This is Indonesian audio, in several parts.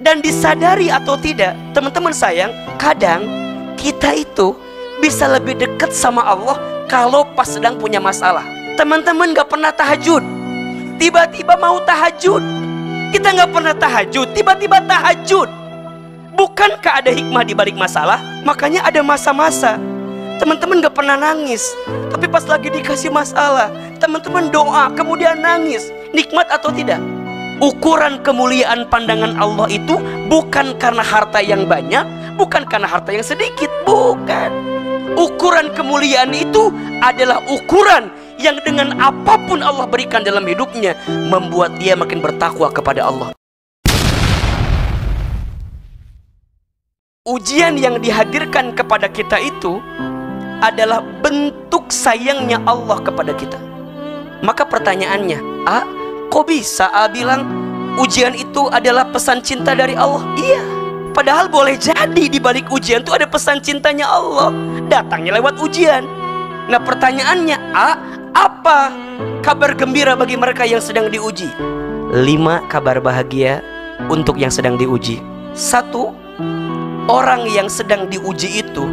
Dan disadari atau tidak, teman-teman sayang, kadang kita itu bisa lebih dekat sama Allah kalau pas sedang punya masalah. Teman-teman gak pernah tahajud, tiba-tiba mau tahajud. Kita gak pernah tahajud, tiba-tiba tahajud. Bukankah ada hikmah di balik masalah? Makanya ada masa-masa teman-teman gak pernah nangis, tapi pas lagi dikasih masalah, teman-teman doa kemudian nangis. Nikmat atau tidak? Ukuran kemuliaan pandangan Allah itu bukan karena harta yang banyak, bukan karena harta yang sedikit, bukan. Ukuran kemuliaan itu adalah ukuran yang dengan apapun Allah berikan dalam hidupnya membuat dia makin bertakwa kepada Allah. Ujian yang dihadirkan kepada kita itu adalah bentuk sayangnya Allah kepada kita. Maka pertanyaannya, kok bisa bilang ujian itu adalah pesan cinta dari Allah? Iya, padahal boleh jadi di balik ujian itu ada pesan cintanya Allah, datangnya lewat ujian. Nah pertanyaannya, apa kabar gembira bagi mereka yang sedang diuji? 5 kabar bahagia untuk yang sedang diuji. 1, orang yang sedang diuji itu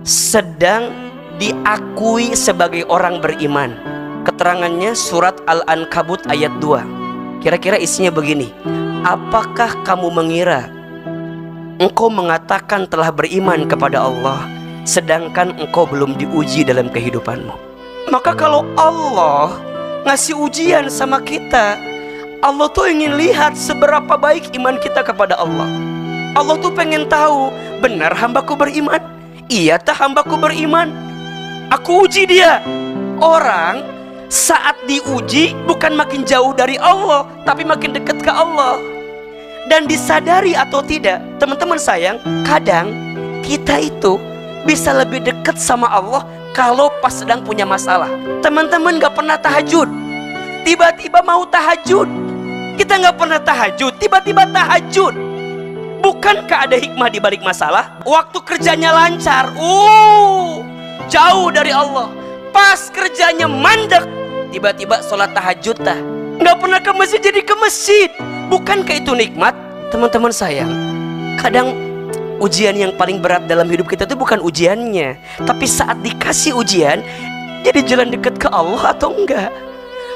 sedang diakui sebagai orang beriman. Keterangannya surat Al-Ankabut ayat 2. Kira-kira isinya begini: apakah kamu mengira engkau mengatakan telah beriman kepada Allah sedangkan engkau belum diuji dalam kehidupanmu? Maka kalau Allah ngasih ujian sama kita, Allah tuh ingin lihat seberapa baik iman kita kepada Allah. Allah tuh pengen tahu, benar hambaku beriman? Iya tah hambaku beriman? Aku uji dia. Orang saat diuji bukan makin jauh dari Allah, tapi makin dekat ke Allah. Dan disadari atau tidak, teman-teman sayang, kadang kita itu bisa lebih dekat sama Allah kalau pas sedang punya masalah. Teman-teman gak pernah tahajud, tiba-tiba mau tahajud. Kita gak pernah tahajud, tiba-tiba tahajud. Bukankah ada hikmah di balik masalah? Waktu kerjanya lancar, jauh dari Allah. Pas kerjanya mandek, tiba-tiba sholat tahajud tah. Nggak pernah ke masjid jadi ke masjid. Bukankah itu nikmat? Teman-teman sayang, kadang ujian yang paling berat dalam hidup kita itu bukan ujiannya, tapi saat dikasih ujian, jadi jalan dekat ke Allah atau enggak.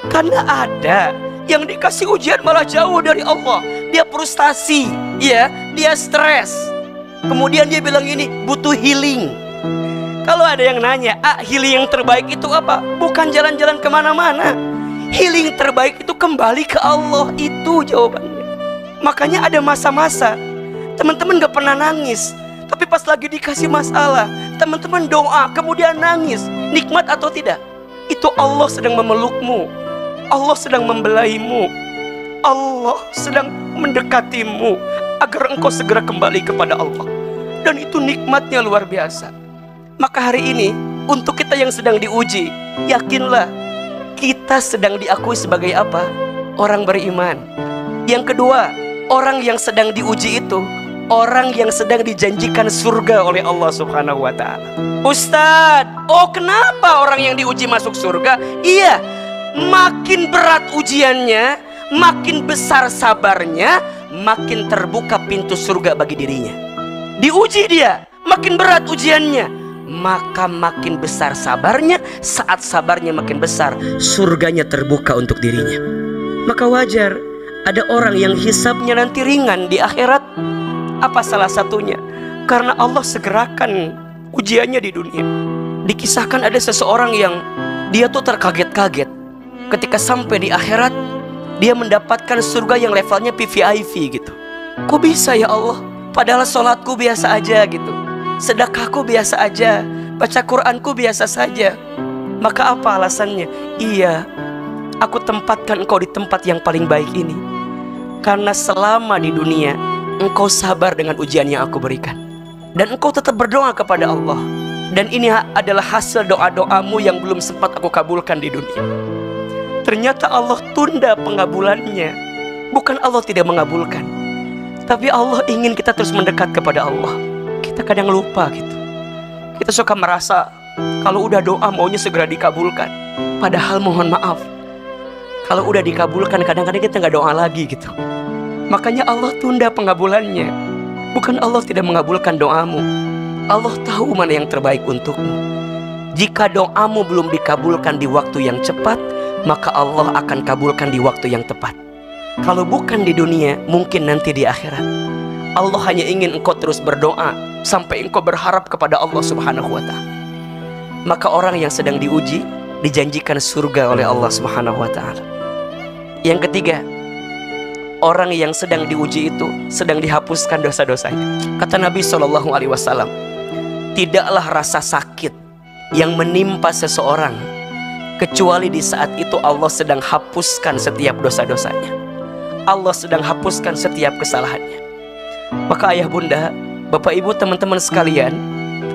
Karena ada yang dikasih ujian malah jauh dari Allah. Dia frustasi, ya, dia stres. Kemudian dia bilang ini, butuh healing. Kalau ada yang nanya, healing yang terbaik itu apa? Bukan jalan-jalan kemana-mana. Healing terbaik itu kembali ke Allah. Itu jawabannya. Makanya ada masa-masa teman-teman gak pernah nangis, tapi pas lagi dikasih masalah, teman-teman doa kemudian nangis. Nikmat atau tidak? Itu Allah sedang memelukmu, Allah sedang membelaimu, Allah sedang mendekatimu agar engkau segera kembali kepada Allah. Dan itu nikmatnya luar biasa. Maka hari ini untuk kita yang sedang diuji, yakinlah kita sedang diakui sebagai apa? Orang beriman. Yang kedua, orang yang sedang diuji itu orang yang sedang dijanjikan surga oleh Allah Subhanahu wa ta'ala. Ustadz, kenapa orang yang diuji masuk surga? Iya, makin berat ujiannya, makin besar sabarnya, makin terbuka pintu surga bagi dirinya. Diuji dia, makin berat ujiannya, maka makin besar sabarnya. Saat sabarnya makin besar, surganya terbuka untuk dirinya. Maka wajar ada orang yang hisabnya nanti ringan di akhirat. Apa salah satunya? Karena Allah segerakan ujiannya di dunia. Dikisahkan ada seseorang yang dia tuh terkaget-kaget ketika sampai di akhirat, dia mendapatkan surga yang levelnya VVIP gitu. Kok bisa ya Allah? Padahal sholatku biasa aja gitu, sedekahku biasa aja, baca Quranku biasa saja. Maka apa alasannya? Iya, aku tempatkan engkau di tempat yang paling baik ini karena selama di dunia engkau sabar dengan ujian yang aku berikan, dan engkau tetap berdoa kepada Allah. Dan ini adalah hasil doa-doamu yang belum sempat aku kabulkan di dunia. Ternyata Allah tunda pengabulannya. Bukan Allah tidak mengabulkan, tapi Allah ingin kita terus mendekat kepada Allah. Kita kadang lupa gitu. Kita suka merasa kalau udah doa maunya segera dikabulkan. Padahal mohon maaf, kalau udah dikabulkan kadang-kadang kita nggak doa lagi gitu. Makanya Allah tunda pengabulannya. Bukan Allah tidak mengabulkan doamu, Allah tahu mana yang terbaik untukmu. Jika doamu belum dikabulkan di waktu yang cepat, maka Allah akan kabulkan di waktu yang tepat. Kalau bukan di dunia, mungkin nanti di akhirat. Allah hanya ingin engkau terus berdoa sampai engkau berharap kepada Allah Subhanahu wa ta'ala. Maka orang yang sedang diuji dijanjikan surga oleh Allah Subhanahu wa ta'ala. Yang ketiga, orang yang sedang diuji itu sedang dihapuskan dosa-dosanya. Kata Nabi SAW, tidaklah rasa sakit yang menimpa seseorang kecuali di saat itu Allah sedang hapuskan setiap dosa-dosanya. Allah sedang hapuskan setiap kesalahannya. Maka ayah bunda, bapak ibu, teman-teman sekalian,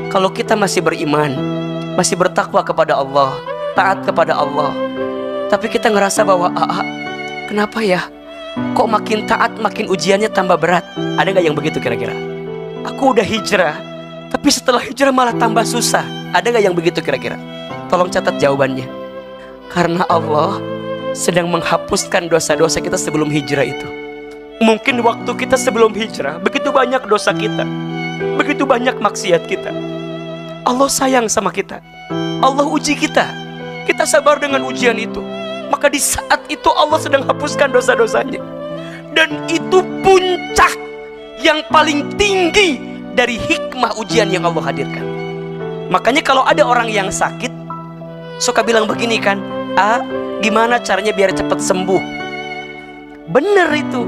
kalau kita masih beriman, masih bertakwa kepada Allah, taat kepada Allah, tapi kita ngerasa bahwa kenapa ya, kok makin taat makin ujiannya tambah berat? Ada nggak yang begitu kira-kira? Aku udah hijrah, tapi setelah hijrah malah tambah susah. Ada nggak yang begitu kira-kira? Tolong catat jawabannya. Karena Allah sedang menghapuskan dosa-dosa kita sebelum hijrah itu. Mungkin waktu kita sebelum hijrah begitu banyak dosa kita, begitu banyak maksiat kita. Allah sayang sama kita, Allah uji kita. Kita sabar dengan ujian itu. Maka di saat itu Allah sedang hapuskan dosa-dosanya. Dan itu puncak yang paling tinggi dari hikmah ujian yang Allah hadirkan. Makanya kalau ada orang yang sakit, suka bilang begini kan, gimana caranya biar cepat sembuh? Bener itu.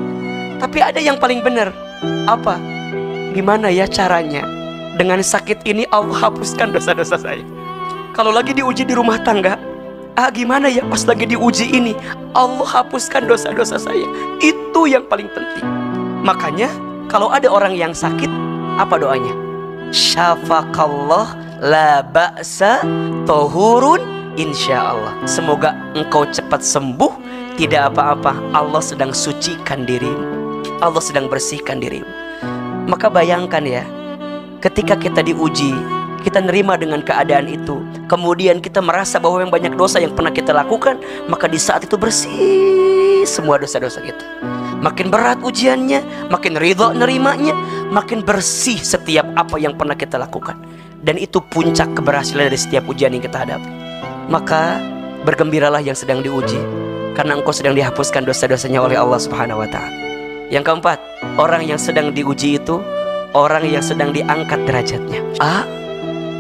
Tapi ada yang paling bener. Apa? Gimana ya caranya dengan sakit ini Allah hapuskan dosa-dosa saya? Kalau lagi diuji di rumah tangga, gimana ya pas lagi diuji ini Allah hapuskan dosa-dosa saya? Itu yang paling penting. Makanya kalau ada orang yang sakit, apa doanya? Syafaqallah la ba'sa tohurun insyaallah. Semoga engkau cepat sembuh, tidak apa-apa. Allah sedang sucikan dirimu, Allah sedang bersihkan dirimu. Maka bayangkan ya, ketika kita diuji, kita nerima dengan keadaan itu, kemudian kita merasa bahwa yang banyak dosa yang pernah kita lakukan, maka di saat itu bersih semua dosa-dosa kita. Makin berat ujiannya, makin ridho nerimanya, makin bersih setiap apa yang pernah kita lakukan. Dan itu puncak keberhasilan dari setiap ujian yang kita hadapi. Maka bergembiralah yang sedang diuji, karena engkau sedang dihapuskan dosa-dosanya oleh Allah Subhanahu wa ta'ala. Yang keempat, orang yang sedang diuji itu orang yang sedang diangkat derajatnya.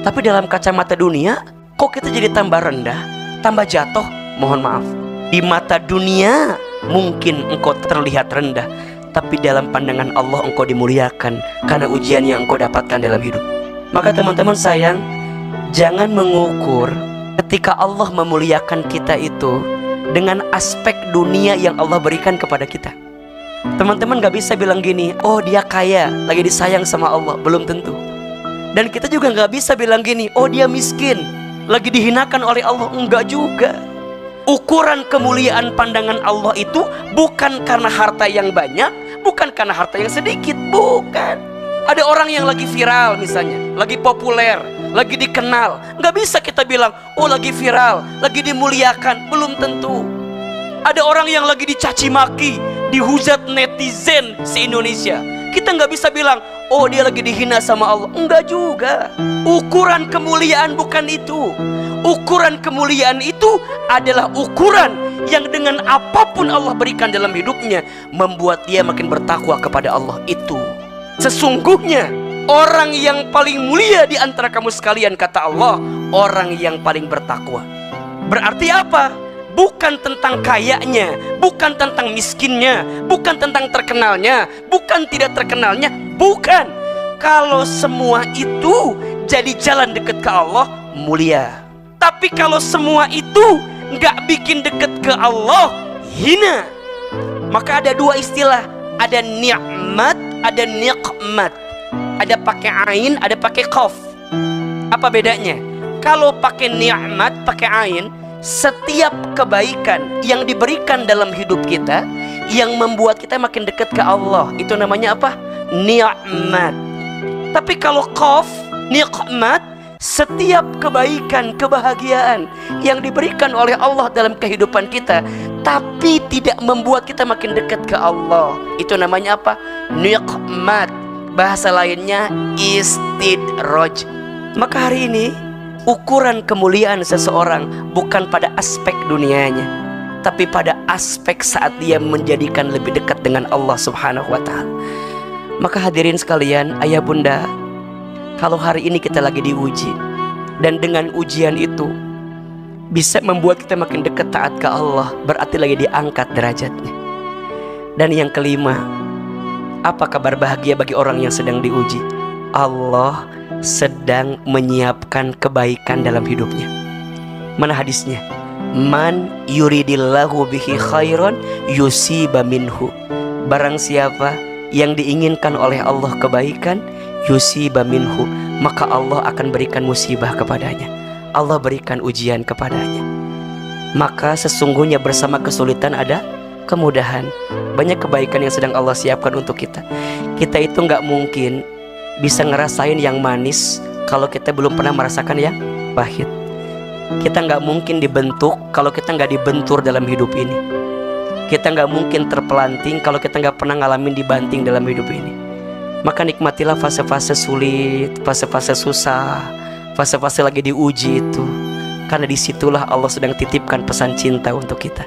Tapi dalam kacamata dunia, kok kita jadi tambah rendah, tambah jatuh? Mohon maaf, di mata dunia mungkin engkau terlihat rendah, tapi dalam pandangan Allah engkau dimuliakan karena ujian yang engkau dapatkan dalam hidup. Maka teman-teman sayang, jangan mengukur ketika Allah memuliakan kita itu dengan aspek dunia yang Allah berikan kepada kita. Teman-teman gak bisa bilang gini, oh dia kaya, lagi disayang sama Allah. Belum tentu. Dan kita juga gak bisa bilang gini, oh dia miskin, lagi dihinakan oleh Allah. Enggak juga. Ukuran kemuliaan pandangan Allah itu bukan karena harta yang banyak, bukan karena harta yang sedikit, bukan. Ada orang yang lagi viral misalnya, lagi populer, lagi dikenal, nggak bisa kita bilang, oh lagi viral, lagi dimuliakan. Belum tentu. Ada orang yang lagi dicaci maki, dihujat netizen se-Indonesia, kita nggak bisa bilang, oh dia lagi dihina sama Allah. Enggak juga. Ukuran kemuliaan bukan itu. Ukuran kemuliaan itu adalah ukuran yang dengan apapun Allah berikan dalam hidupnya membuat dia makin bertakwa kepada Allah. Itu sesungguhnya orang yang paling mulia di antara kamu sekalian, kata Allah, orang yang paling bertakwa. Berarti apa? Bukan tentang kayanya, bukan tentang miskinnya, bukan tentang terkenalnya, bukan tidak terkenalnya, bukan. Kalau semua itu jadi jalan dekat ke Allah, mulia. Tapi kalau semua itu nggak bikin deket ke Allah, hina. Maka ada dua istilah, ada nikmat, ada nikmat. Ada pakai ain, ada pakai qaf. Apa bedanya? Kalau pakai nikmat, pakai ain, setiap kebaikan yang diberikan dalam hidup kita yang membuat kita makin dekat ke Allah, itu namanya apa? Nikmat. Tapi kalau qaf, nikmat, Setiap kebaikan, kebahagiaan yang diberikan oleh Allah dalam kehidupan kita, tapi tidak membuat kita makin dekat ke Allah, itu namanya apa? Nikmat. Bahasa lainnya istidraj. Maka hari ini ukuran kemuliaan seseorang bukan pada aspek dunianya, tapi pada aspek saat dia menjadikan lebih dekat dengan Allah Subhanahu wa ta'ala. Maka hadirin sekalian, ayah bunda, kalau hari ini kita lagi diuji, dan dengan ujian itu bisa membuat kita makin dekat taat ke Allah, berarti lagi diangkat derajatnya. Dan yang kelima, apa kabar bahagia bagi orang yang sedang diuji? Allah sedang menyiapkan kebaikan dalam hidupnya. Mana hadisnya? Man yuridillahu bihi khairan yusiba minhu. Barang siapa yang diinginkan oleh Allah kebaikan, yusiba minhu, maka Allah akan berikan musibah kepadanya. Allah berikan ujian kepadanya. Maka sesungguhnya bersama kesulitan ada kemudahan. Banyak kebaikan yang sedang Allah siapkan untuk kita. Kita itu nggak mungkin bisa ngerasain yang manis kalau kita belum pernah merasakan yang pahit. Kita nggak mungkin dibentuk kalau kita nggak dibentur dalam hidup ini. Kita nggak mungkin terpelanting kalau kita nggak pernah ngalamin dibanting dalam hidup ini. Maka nikmatilah fase-fase sulit, fase-fase susah, fase-fase lagi diuji itu, karena disitulah Allah sedang titipkan pesan cinta untuk kita.